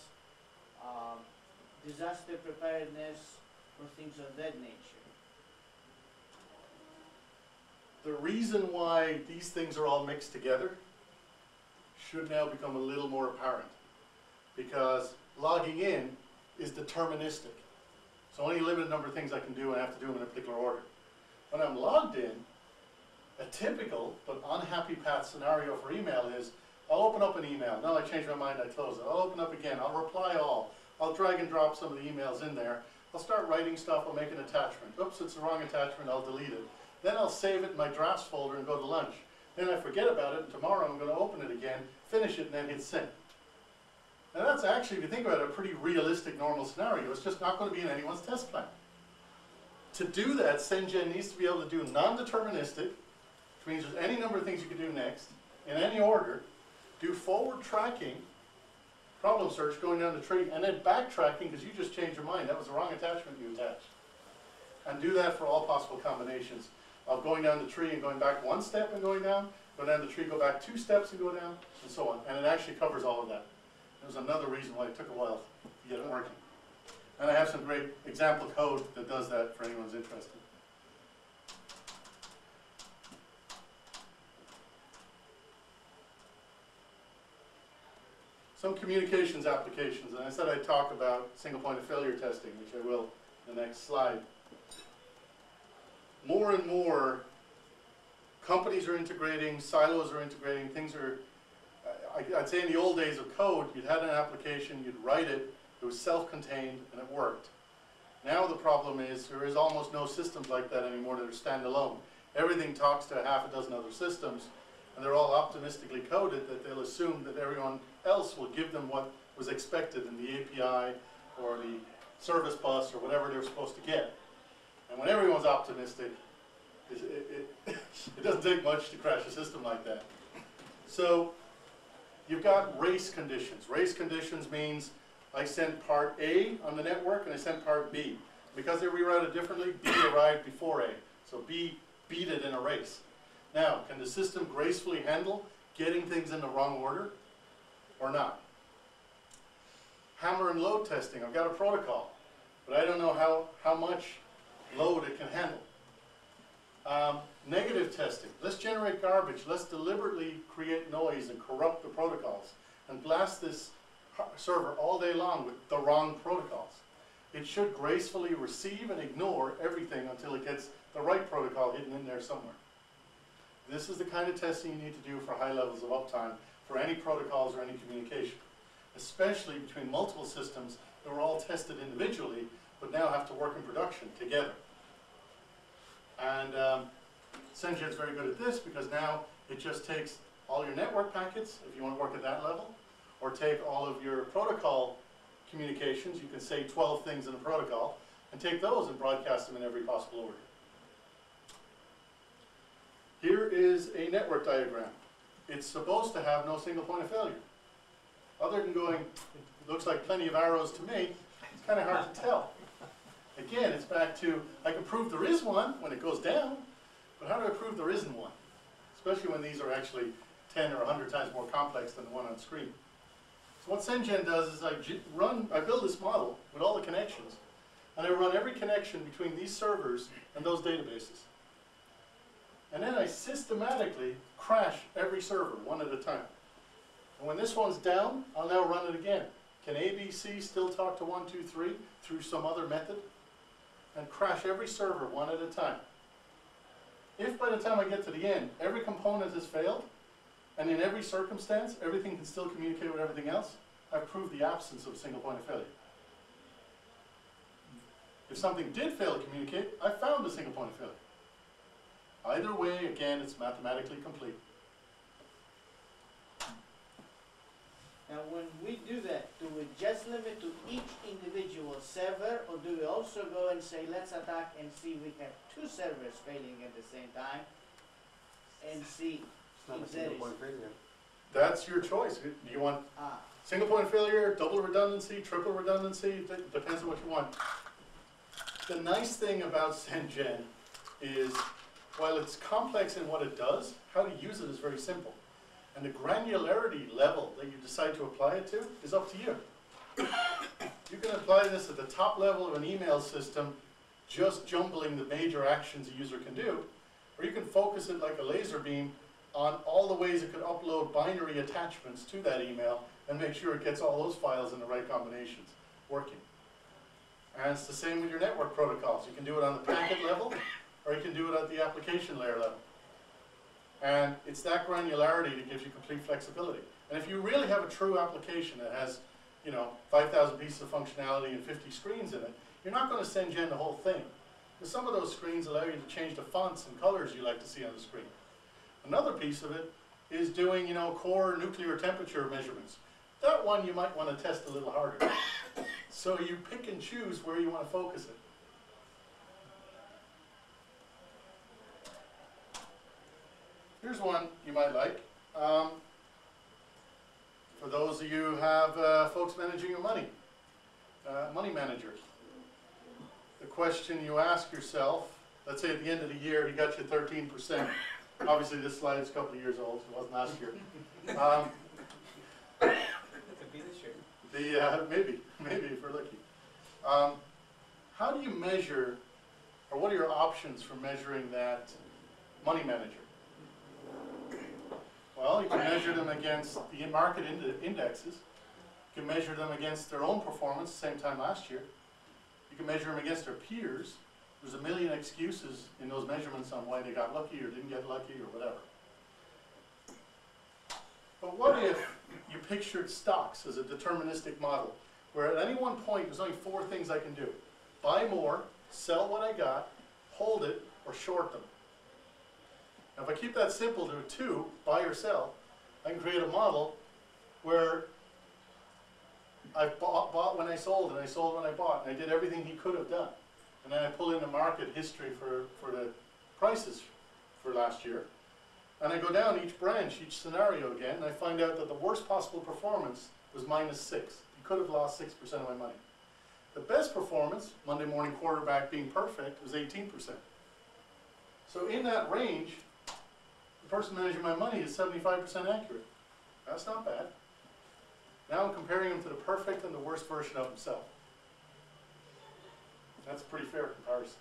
disaster preparedness, or things of that nature? The reason why these things are all mixed together should now become a little more apparent, because logging in is deterministic. So only a limited number of things I can do, and I have to do them in a particular order. When I'm logged in, a typical but unhappy path scenario for email is, I'll open up an email, now I change my mind, I close it. I'll open up again, I'll reply all. I'll drag and drop some of the emails in there. I'll start writing stuff, I'll make an attachment. Oops, it's the wrong attachment, I'll delete it. Then I'll save it in my drafts folder and go to lunch. Then I forget about it, and tomorrow I'm going to open it again, finish it, and then hit send. And that's actually, if you think about it, a pretty realistic normal scenario. It's just not going to be in anyone's test plan. To do that, ScenGen needs to be able to do non-deterministic, which means there's any number of things you can do next, in any order, do forward tracking, problem search going down the tree, and then backtracking because you just changed your mind. That was the wrong attachment you attached. And do that for all possible combinations of going down the tree and going back 1 step and going down, go down the tree, go back 2 steps and go down, and so on. And it actually covers all of that. There's another reason why it took a while to get it working. And I have some great example code that does that for anyone who's interested. Some communications applications, and I said I'd talk about single point of failure testing, which I will in the next slide. More and more companies are integrating, silos are integrating, things are, I'd say in the old days of code, you'd had an application, you'd write it, it was self-contained, and it worked. Now the problem is there is almost no systems like that anymore that are standalone. Everything talks to half a dozen other systems, and they're all optimistically coded that they'll assume that everyone else will give them what was expected in the API or the service bus or whatever they're supposed to get. And when everyone's optimistic, it doesn't take much to crash a system like that. So you've got race conditions. Race conditions means I sent part A on the network and I sent part B. Because they're rerouted differently, B arrived before A. So B beat it in a race. Now, can the system gracefully handle getting things in the wrong order or not? Hammer and load testing. I've got a protocol, but I don't know how much load it can handle. Negative testing. Let's generate garbage. Let's deliberately create noise and corrupt the protocols and blast this server all day long with the wrong protocols. It should gracefully receive and ignore everything until it gets the right protocol hidden in there somewhere. This is the kind of testing you need to do for high levels of uptime for any protocols or any communication, especially between multiple systems that were all tested individually but now have to work in production together. And ScenGen is very good at this because now it just takes all your network packets, if you want to work at that level, or take all of your protocol communications, you can say 12 things in a protocol, and take those and broadcast them in every possible order. Here is a network diagram. It's supposed to have no single point of failure. Other than going, looks like plenty of arrows to me, it's kind of hard to tell. Again, it's back to, I can prove there is one when it goes down, but how do I prove there isn't one? Especially when these are actually 10 or 100 times more complex than the one on screen. So what ScenGen does is I build this model with all the connections, and I run every connection between these servers and those databases. And then I systematically crash every server one at a time. And when this one's down, I'll now run it again. Can ABC still talk to 1, 2, 3 through some other method? And crash every server one at a time. If by the time I get to the end, every component has failed, and in every circumstance, everything can still communicate with everything else, I've proved the absence of a single point of failure. If something did fail to communicate, I found a single point of failure. Either way, again, it's mathematically complete. Now, when we do that, do we just limit to each individual server, or do we also go and say, let's attack and see we have 2 servers failing at the same time, and see It's not a if there single is? point failure. That's your choice. Do you want single point of failure, double redundancy, triple redundancy? It depends on what you want. The nice thing about ScenGen is, while it's complex in what it does, how to use it is very simple. And the granularity level that you decide to apply it to is up to you. You can apply this at the top level of an email system, just jumbling the major actions a user can do, or you can focus it like a laser beam on all the ways it could upload binary attachments to that email and make sure it gets all those files in the right combinations working. And it's the same with your network protocols. You can do it on the packet level, or you can do it at the application layer level. And it's that granularity that gives you complete flexibility. And if you really have a true application that has, 5,000 pieces of functionality and 50 screens in it, you're not going to ScenGen the whole thing. Because some of those screens allow you to change the fonts and colors you like to see on the screen. Another piece of it is doing, core nuclear temperature measurements. That one you might want to test a little harder. So you pick and choose where you want to focus it. Here's one you might like. For those of you who have folks managing your money, money manager. The question you ask yourself, let's say at the end of the year he got you 13%. Obviously this slide is a couple of years old, so it wasn't last year. Could be this year. Maybe if we're lucky. How do you measure, or what are your options for measuring that money manager? Well, you can measure them against the market indexes. You can measure them against their own performance the same time last year. You can measure them against their peers. There's a million excuses in those measurements on why they got lucky or didn't get lucky or whatever. But what if you pictured stocks as a deterministic model, where at any one point there's only 4 things I can do: buy more, sell what I got, hold it, or short them. Now if I keep that simple to 2, buy or sell, I can create a model where I bought when I sold, and I sold when I bought, and I did everything he could have done. And then I pull in the market history for the prices for last year. And I go down each branch, each scenario again, and I find out that the worst possible performance was -6. He could have lost 6% of my money. The best performance, Monday morning quarterback being perfect, was 18%. So in that range, the person managing my money is 75% accurate. That's not bad. Now I'm comparing him to the perfect and the worst version of himself. That's a pretty fair comparison.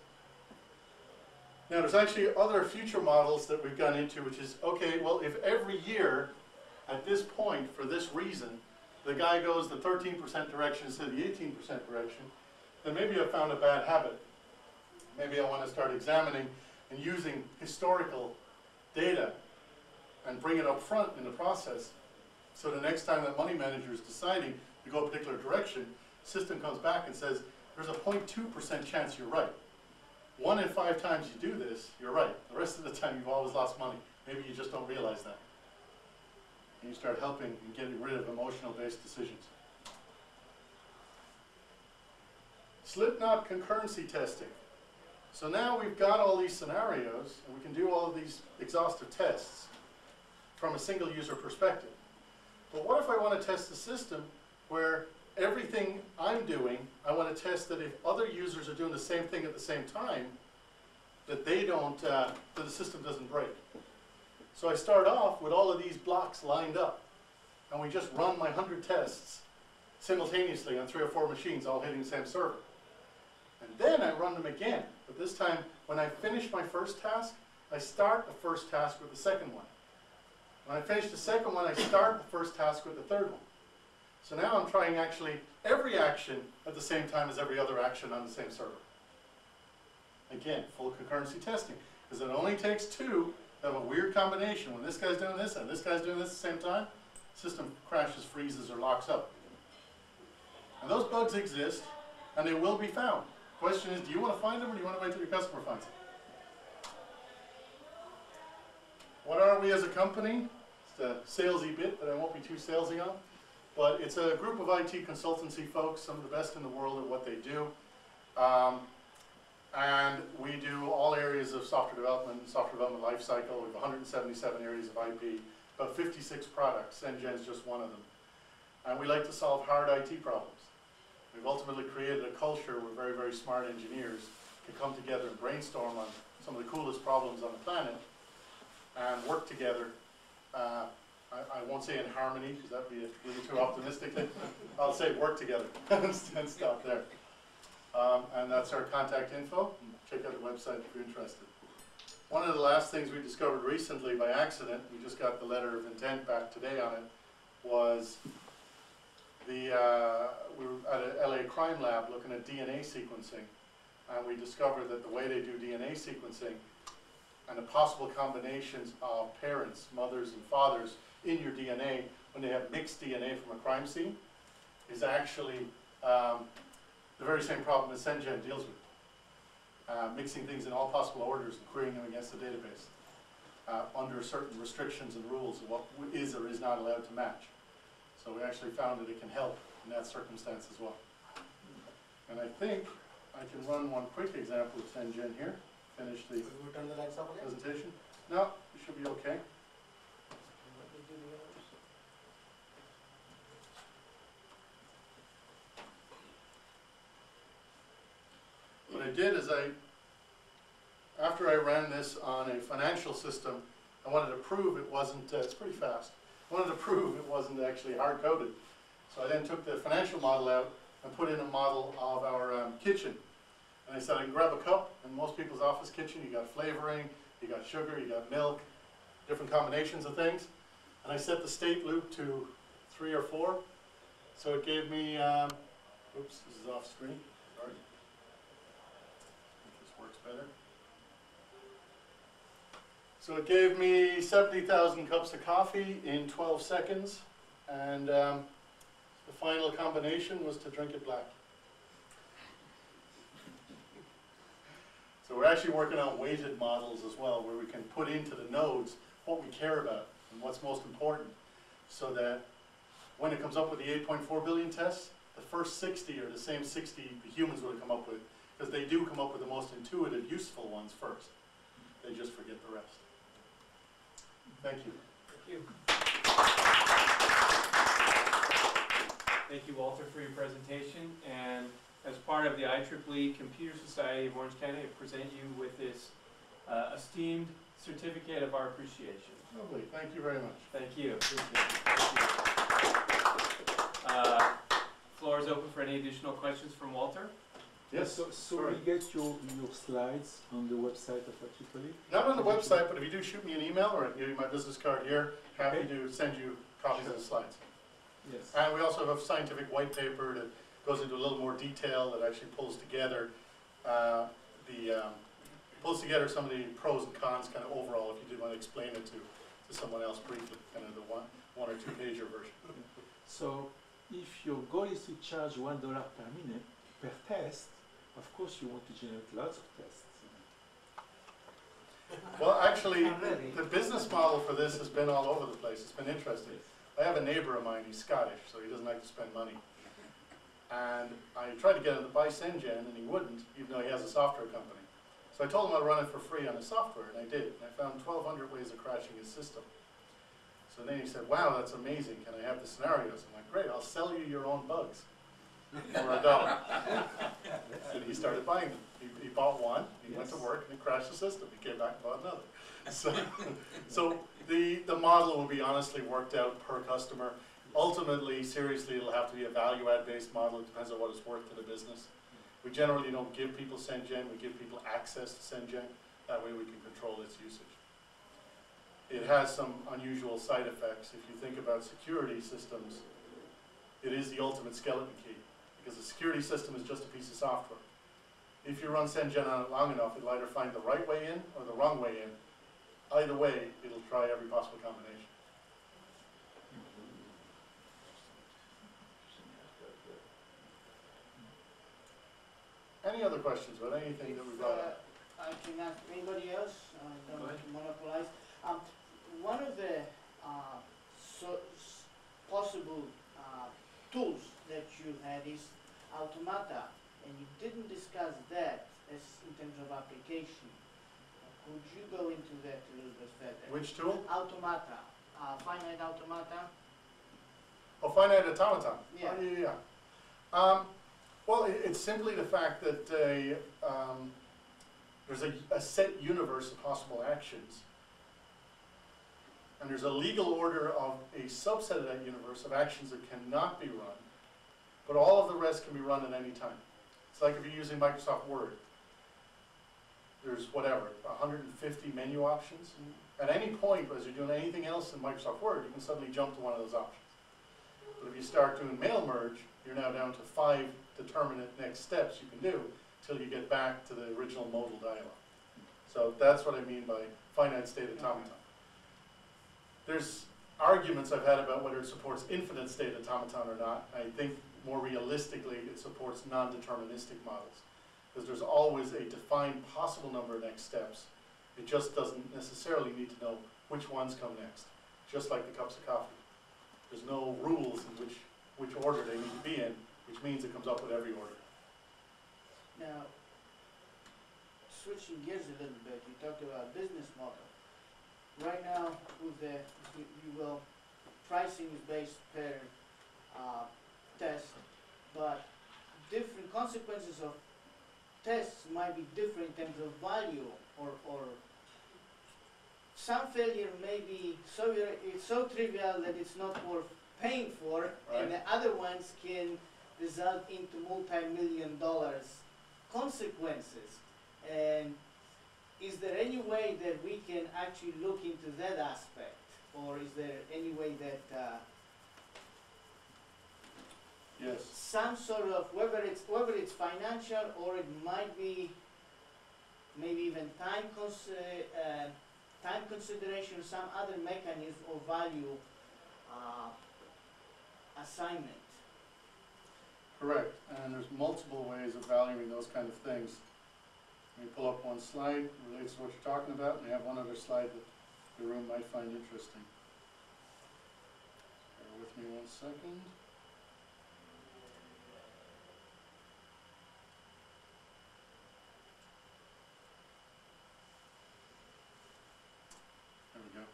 Now there's actually other future models that we've gone into, which is, okay, well if every year at this point, for this reason, the guy goes the 13% direction instead of the 18% direction, then maybe I've found a bad habit. Maybe I want to start examining and using historical data and bring it up front in the process, so the next time that money manager is deciding to go a particular direction, the system comes back and says, there's a 0.2% chance you're right. 1 in 5 times you do this, you're right. The rest of the time you've always lost money. Maybe you just don't realize that. And you start helping and getting rid of emotional-based decisions. Slipknot concurrency testing. So now we've got all these scenarios, and we can do all of these exhaustive tests from a single user perspective. But what if I want to test the system where everything I'm doing, I want to test that if other users are doing the same thing at the same time, that they don't, that the system doesn't break. So I start off with all of these blocks lined up, and we just run my 100 tests simultaneously on 3 or 4 machines all hitting the same server. And then I run them again, but this time when I finish my first task, I start the first task with the second one. When I finish the second one, I start the first task with the third one. So now I'm trying actually every action at the same time as every other action on the same server. Again, full concurrency testing, because it only takes 2 to have a weird combination. When this guy's doing this and this guy's doing this at the same time, the system crashes, freezes, or locks up. And those bugs exist, and they will be found. Question is, do you want to find them, or do you want to wait till your customer finds them? What are we as a company? It's the salesy bit that I won't be too salesy on. But it's a group of IT consultancy folks, some of the best in the world at what they do. And we do all areas of software development lifecycle. We have 177 areas of IP, about 56 products. ScenGen is just one of them. And we like to solve hard IT problems. We've ultimately created a culture where very, very smart engineers can come together and brainstorm on some of the coolest problems on the planet and work together. I won't say in harmony, because that would be a little too optimistic. I'll say work together and stop there. And that's our contact info. Check out the website if you're interested. One of the last things we discovered recently by accident, we just got the letter of intent back today on it, was we were at a LA crime lab looking at DNA sequencing, and we discovered that the way they do DNA sequencing and the possible combinations of parents, mothers, and fathers in your DNA when they have mixed DNA from a crime scene is actually the very same problem that ScenGen deals with. Mixing things in all possible orders and querying them against the database under certain restrictions and rules of what is or is not allowed to match. So we actually found that it can help in that circumstance as well. And I think I can run one quick example of ScenGen here. Finish the Will we turn the lights off again? presentation. No, it should be okay. What I did is after I ran this on a financial system, I wanted to prove it wasn't, it's pretty fast, I wanted to prove it wasn't actually hard-coded. So I then took the financial model out and put in a model of our kitchen. And I said I can grab a cup. In most people's office kitchen, you got flavoring, you got sugar, you got milk, different combinations of things. And I set the state loop to 3 or 4. So it gave me, oops, this is off screen, sorry. This works better. So it gave me 70,000 cups of coffee in 12 seconds. And the final combination was to drink it black. So we're actually working on weighted models as well, where we can put into the nodes what we care about and what's most important, so that when it comes up with the 8.4 billion tests, the first 60 are the same 60 the humans would have come up with, because they do come up with the most intuitive, useful ones first. They just forget the rest. Thank you. Thank you. Thank you, Walter, for your presentation. And as part of the IEEE Computer Society of Orange County, I present you with this esteemed certificate of our appreciation. Lovely. Thank you very much. Thank you. Floor is open for any additional questions from Walter. Yes. So we get your slides on the website of IEEE? Not on the website, but if you do shoot me an email or give you my business card here, happy to send you copies of the slides. Yes. And we also have a scientific white paper that goes into a little more detail that actually pulls together some of the pros and cons kind of overall, if you did want to explain it to someone else briefly, kind of the one or two pager version. So if your goal is to charge $1 per minute per test, of course you want to generate lots of tests. Well, actually, Not really. the business model for this has been all over the place. It's been interesting. I have a neighbor of mine, he's Scottish, so he doesn't like to spend money. And I tried to get him to buy ScenGen, and he wouldn't, even though he has a software company. So I told him I'd run it for free on his software, and I did. And I found 1,200 ways of crashing his system. So then he said, wow, that's amazing. Can I have the scenarios? I'm like, great, I'll sell you your own bugs for $1. And he started buying them. He bought one, he went to work, and he crashed the system. He came back and bought another. So the model will be honestly worked out per customer. Ultimately, seriously, it'll have to be a value-add based model. It depends on what it's worth to the business. We generally don't give people ScenGen, we give people access to ScenGen. That way we can control its usage. It has some unusual side effects. If you think about security systems, it is the ultimate skeleton key, because a security system is just a piece of software. If you run ScenGen on it long enough, it'll either find the right way in or the wrong way in. Either way, it'll try every possible combination. Any other questions about anything that we brought up? I can ask anybody else, I don't Go want ahead. to monopolize. One of the possible tools that you had is automata, and you didn't discuss that as in terms of application. Could you go into that a little bit further? Which tool? Automata, finite automata. Oh, finite automaton. Yeah. Oh, yeah. Well, it's simply the fact that there's a set universe of possible actions. And there's a legal order of a subset of that universe of actions that cannot be run, but all of the rest can be run at any time. It's like if you're using Microsoft Word. There's whatever, 150 menu options. At any point, as you're doing anything else in Microsoft Word, you can suddenly jump to one of those options. But if you start doing mail merge, you're now down to 5 determinate next steps you can do till you get back to the original modal dialog. So that's what I mean by finite state automaton. There's arguments I've had about whether it supports infinite state automaton or not. I think more realistically it supports non-deterministic models, because there's always a defined possible number of next steps. It just doesn't necessarily need to know which ones come next, just like the cups of coffee. There's no rules in which order they need to be in, which means it comes up with every order. Now, switching gears a little bit, you talked about business model. Right now, with the, if you will, pricing is based per test, but different consequences of tests might be different in terms of value, or some failure may be it's so trivial that it's not worth paying for, and the other ones can result into multi-million dollars consequences. And is there any way that we can actually look into that aspect, or is there any way that Yes. some sort of, whether it's financial, or it might be maybe even time consideration, some other mechanism or value assignment? Correct, and there's multiple ways of valuing those kind of things. Let me pull up one slide that relates to what you're talking about, and I have one other slide that the room might find interesting. Bear with me 1 second. There we go.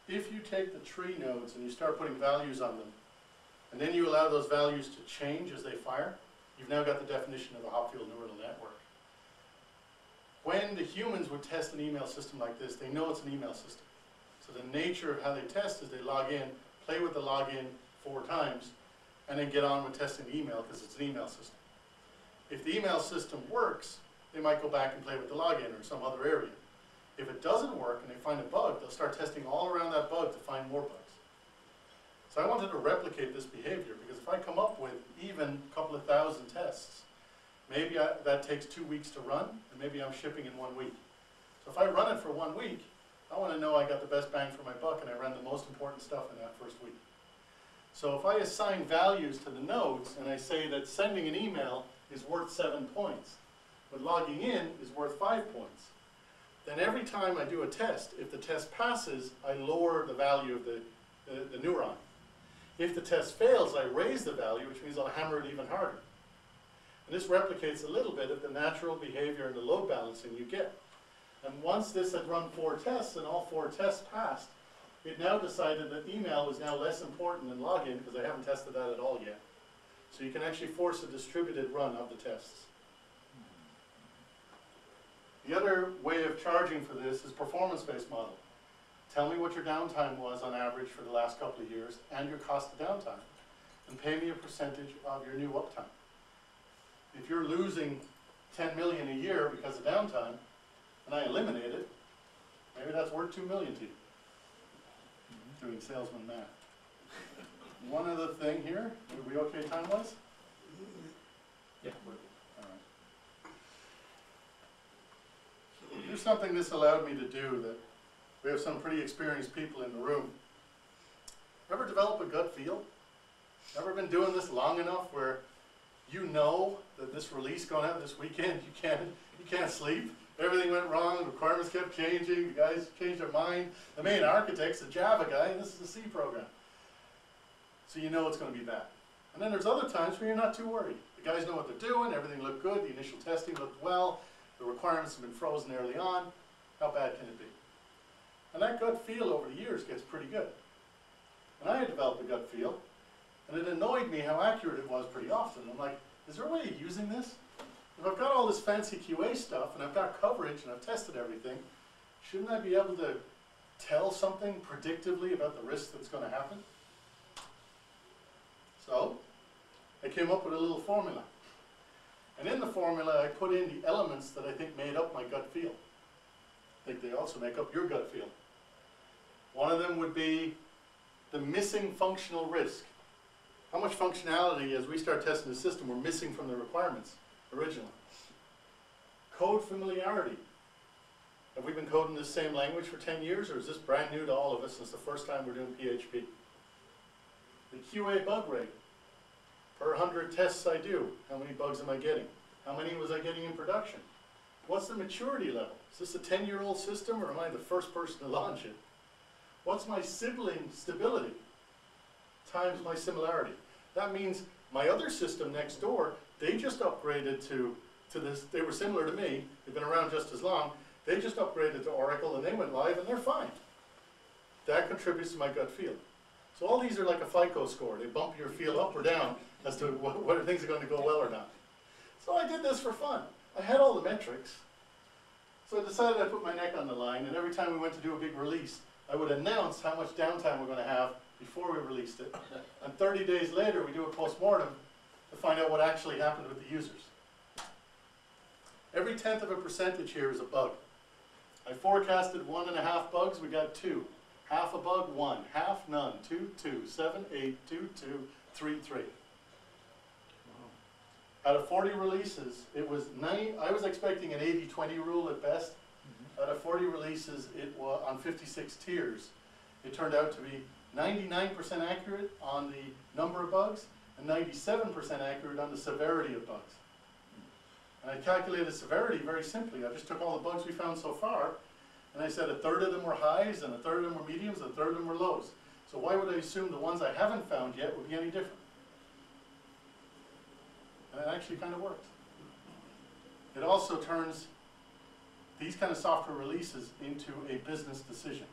If you take the tree nodes and you start putting values on them, and then you allow those values to change as they fire, you've now got the definition of a Hopfield neural network. When the humans would test an email system like this, they know it's an email system. So the nature of how they test is they log in, play with the login 4 times, and then get on with testing the email because it's an email system. If the email system works, they might go back and play with the login or some other area. If it doesn't work and they find a bug, they'll start testing all around that bug to find more bugs. So I wanted to replicate this behavior, because if I come up with even a couple of thousand tests, maybe that takes 2 weeks to run, and maybe I'm shipping in 1 week. So if I run it for 1 week, I want to know I got the best bang for my buck and I ran the most important stuff in that first week. So if I assign values to the nodes and I say that sending an email is worth 7 points, but logging in is worth 5 points, then every time I do a test, if the test passes, I lower the value of the neuron. If the test fails, I raise the value, which means I'll hammer it even harder. And this replicates a little bit of the natural behavior and the load balancing you get. And once this had run 4 tests and all 4 tests passed, it now decided that email is now less important than login, because I haven't tested that at all yet. So you can actually force a distributed run of the tests. The other way of charging for this is performance-based model. Tell me what your downtime was on average for the last couple of years and your cost of downtime, and pay me a percentage of your new uptime. If you're losing 10 million a year because of downtime, and I eliminate it, maybe that's worth 2 million to you. Doing salesman math. One other thing here, are we okay time-wise? Yeah. All right. Here's something this allowed me to do that we have some pretty experienced people in the room. Ever develop a gut feel? Ever been doing this long enough where you know that this release going out this weekend, you can't sleep? Everything went wrong, the requirements kept changing, the guys changed their mind. The main architect's a Java guy, and this is a C program. So you know it's going to be bad. And then there's other times where you're not too worried. The guys know what they're doing, everything looked good, the initial testing looked well, the requirements have been frozen early on. How bad can it be? And that gut feel over the years gets pretty good. And I had developed a gut feel, and it annoyed me how accurate it was pretty often. I'm like, is there a way of using this? If I've got all this fancy QA stuff, and I've got coverage, and I've tested everything, shouldn't I be able to tell something predictively about the risk that's going to happen? So, I came up with a little formula. And in the formula, I put in the elements that I think made up my gut feel. I think they also make up your gut feel. One of them would be the missing functional risk. How much functionality, as we start testing the system, we're missing from the requirements originally. Code familiarity. Have we been coding the same language for 10 years, or is this brand new to all of us since the first time we're doing PHP? The QA bug rate. Per 100 tests I do, how many bugs am I getting? How many was I getting in production? What's the maturity level? Is this a 10-year-old system, or am I the first person to launch it? What's my sibling stability times my similarity? That means my other system next door, they just upgraded to this. They were similar to me. They've been around just as long. They just upgraded to Oracle, and they went live, and they're fine. That contributes to my gut feel. So all these are like a FICO score. They bump your feel up or down as to whether things are going to go well or not. So I did this for fun. I had all the metrics. So I decided I'd put my neck on the line, and every time we went to do a big release, I would announce how much downtime we're going to have before we released it. And 30 days later, we do a post-mortem to find out what actually happened with the users. Every 1/10 of a percentage here is a bug. I forecasted 1.5 bugs, we got 2. Half a bug, 1. Half, none. 2, 2. 7, 8, 2, 2, 3, 3. Out of 40 releases, it was 90. I was expecting an 80-20 rule at best. Out of 40 releases, it was on 56 tiers. It turned out to be 99% accurate on the number of bugs and 97% accurate on the severity of bugs. And I calculated severity very simply. I just took all the bugs we found so far, and I said 1/3 of them were highs, and 1/3 of them were mediums, and 1/3 of them were lows. So why would I assume the ones I haven't found yet would be any different? And it actually kind of worked. It also turns these kind of software releases into a business decision.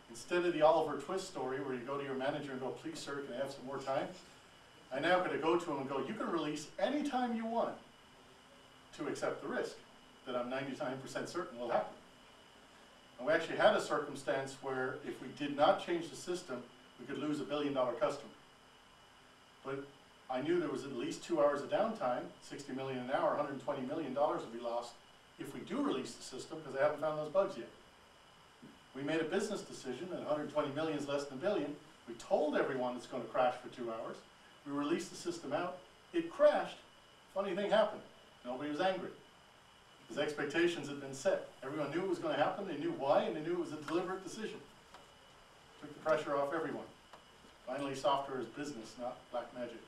Instead of the Oliver Twist story where you go to your manager and go, please sir, can I have some more time? I now got to go to him and go, you can release anytime you want to accept the risk that I'm 99% certain will happen. And we actually had a circumstance where if we did not change the system, we could lose $1 billion customer. But I knew there was at least 2 hours of downtime, 60 million an hour, $120 million would be lost if we do release the system, because I haven't found those bugs yet. We made a business decision that 120 million is less than a billion. We told everyone it's going to crash for 2 hours. We released the system out. It crashed. Funny thing happened. Nobody was angry. Because expectations had been set. Everyone knew it was going to happen. They knew why, and they knew it was a deliberate decision. Took the pressure off everyone. Finally, software is business, not black magic.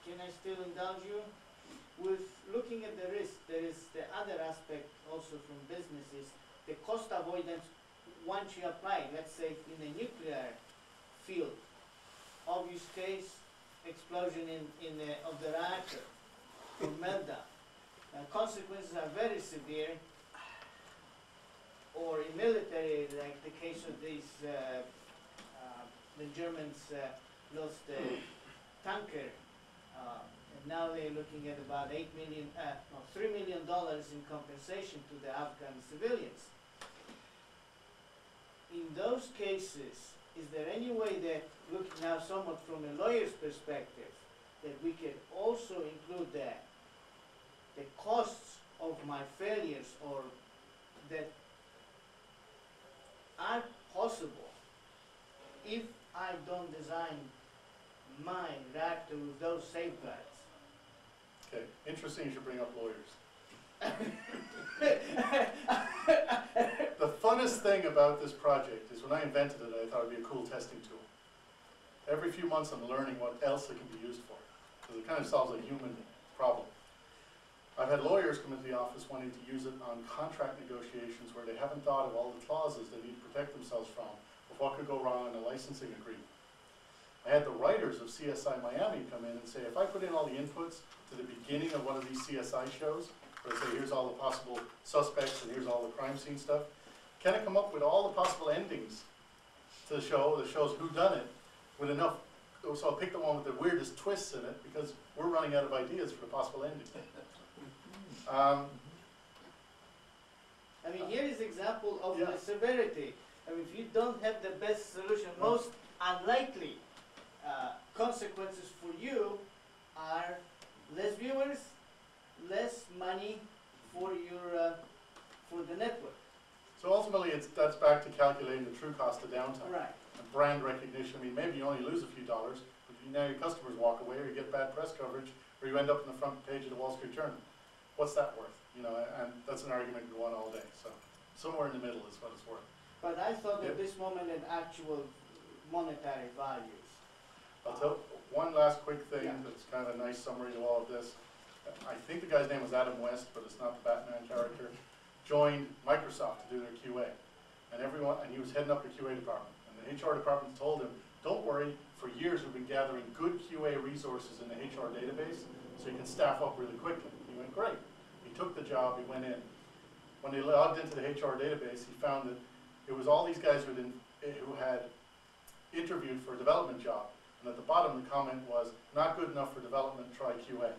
Can I still indulge you? With looking at the risk, there is the other aspect also from businesses, the cost avoidance once you apply, let's say in the nuclear field. Obvious case, explosion of the reactor or meltdown. Consequences are very severe. Or in military, like the case of these, the Germans lost a tanker, and now they're looking at about $3 million in compensation to the Afghan civilians. In those cases, is there any way that, looking now somewhat from a lawyer's perspective, that we can also include that the costs of my failures or that are possible if I don't design my reactor with those safeguards? Okay, interesting you should bring up lawyers. The funnest thing about this project is when I invented it, I thought it'd be a cool testing tool. Every few months I'm learning what else it can be used for, because it kind of solves a human problem. I've had lawyers come into the office wanting to use it on contract negotiations where they haven't thought of all the clauses they need to protect themselves from, of what could go wrong in a licensing agreement. I had the writers of CSI Miami come in and say, if I put in all the inputs to the beginning of one of these CSI shows, where I say, here's all the possible suspects and here's all the crime scene stuff, can it come up with all the possible endings to the show that shows who done it with enough, so I'll pick the one with the weirdest twists in it because we're running out of ideas for the possible ending. I mean, here is example of Yeah. the severity. I mean, if you don't have the best solution, most unlikely consequences for you are less viewers, less money for your for the network. So ultimately, that's back to calculating the true cost of downtime. Right. And brand recognition. I mean, maybe you only lose a few dollars, but now your customers walk away, or you get bad press coverage, or you end up in the front page of the Wall Street Journal. What's that worth? You know, and that's an argument that can go on all day. So somewhere in the middle is what it's worth. But I thought Yep. at this moment an actual monetary values. I'll tell one last quick thing Yeah. that's kind of a nice summary to all of this. I think the guy's name was Adam West, but it's not the Batman character. Joined Microsoft to do their QA, and he was heading up the QA department. And the HR department told him, "Don't worry. For years we've been gathering good QA resources in the HR database, so you can staff up really quickly." He went, "Great." He took the job. He went in. When he logged into the HR database, he found that it was all these guys who had interviewed for a development job. And at the bottom, the comment was, "Not good enough for development, try QA."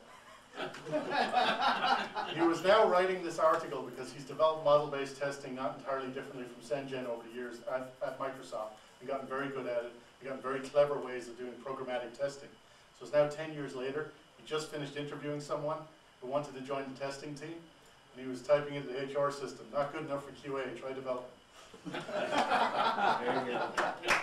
He was now writing this article because he's developed model-based testing not entirely differently from ScenGen over the years at Microsoft and gotten very good at it. He gotten very clever ways of doing programmatic testing. So it's now 10 years later. He just finished interviewing someone who wanted to join the testing team, and he was typing into the HR system, "Not good enough for QA, try development." There you go.